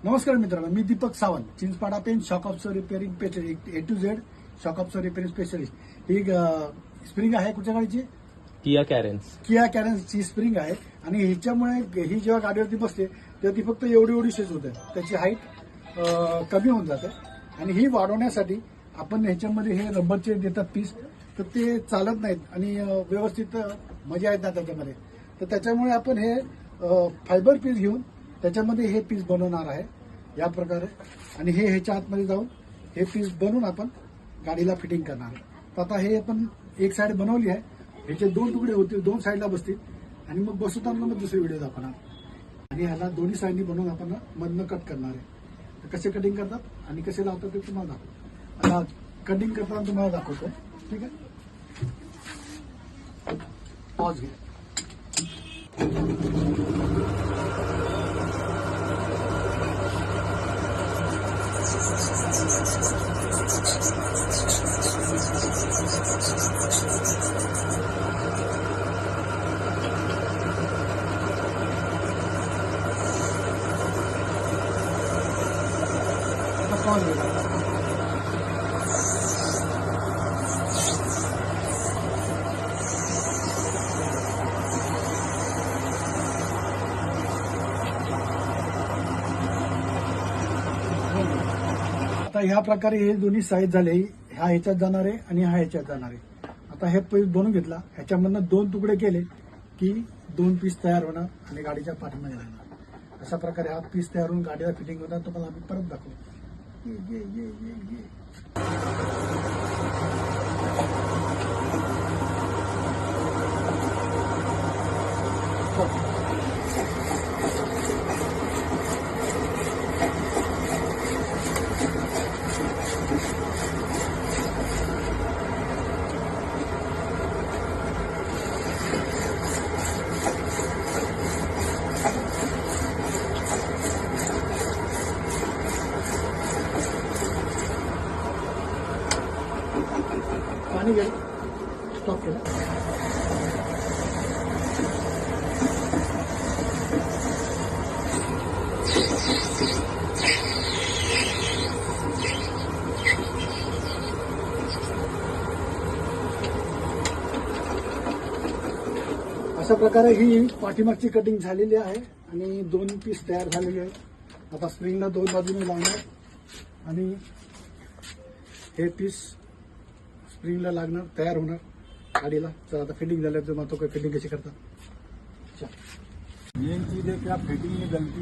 नमस्कार मित्रांनो, मी Deepak Sawant, Chinchpada Pen shock of repairing specialist, A to Z shock of repairing specialist. ही स्प्रिंग आहे कुठच्या गाडीची? किया कॅरेन्सची स्प्रिंग आहे आणि ह्याच्यामुळे ही जेव्हा गाडीवरती बसते तेव्हा ती फक्त एवढीशीच होते. त्याची हाईट कमी होऊन जाते आणि ही वाढवण्यासाठी आपण ह्याच्यामध्ये हे रबरचे देतात पीस, तर ते चालत नाहीत आणि व्यवस्थित मजा येत नाही त्याच्यामध्ये. तर त्याच्यामुळे आपण हे फायबर पीस घेऊन त्याच्यामध्ये हे पीस बनवणार आहे या प्रकारे आणि हे ह्याच्या आतमध्ये जाऊन हे पीस बनवून आपण गाडीला फिटिंग करणार आहे. तर आता हे आपण एक साईड बनवली आहे, ह्याचे 2 तुकडे होतील, 2 साईडला बसतील आणि मग बसवताना मग दुसरी व्हिडिओ दाखवणार आणि ह्याला दोन्ही साईडनी बनवून आपण मधनं कट करणार आहे. तर कसे कटिंग करतात आणि कसे लावतात ते तुम्हाला दाखवतो. आता कटिंग करताना तुम्हाला दाखवतो. ठीक आहे, पॉज घ्या. पॉज घ्या. आता ह्या प्रकारे हे दोन्ही साईज झाले, ह्या ह्याच्यात जाणार आहे आणि ह्या ह्याच्यात जाणार आहे. आता हे पीस बनवून घेतला, ह्याच्यामधनं 2 तुकडे केले की 2 पीस तयार होणार आणि गाडीच्या पाठीमागे लागणार. अशा प्रकारे हा पीस तयार होऊन गाडीला फिटिंग होणार. तुम्हाला आम्ही परत दाखवू. ये. पाणी घ्या. स्टॉप केलं. अशा प्रकारे ही पाठीमागची कटिंग झालेली आहे आणि 2 पीस तयार झालेले आहेत. आता स्प्रिंगला 2 बाजूने लावणार आणि हे पीस स्प्रिंगला लागणार, तयार होणार गाडीला. तर आता फिटिंग झाल्यावर तुम्हाला तो फिटिंग कशी करतात. मेन चीज है क्या फिटिंग में गलती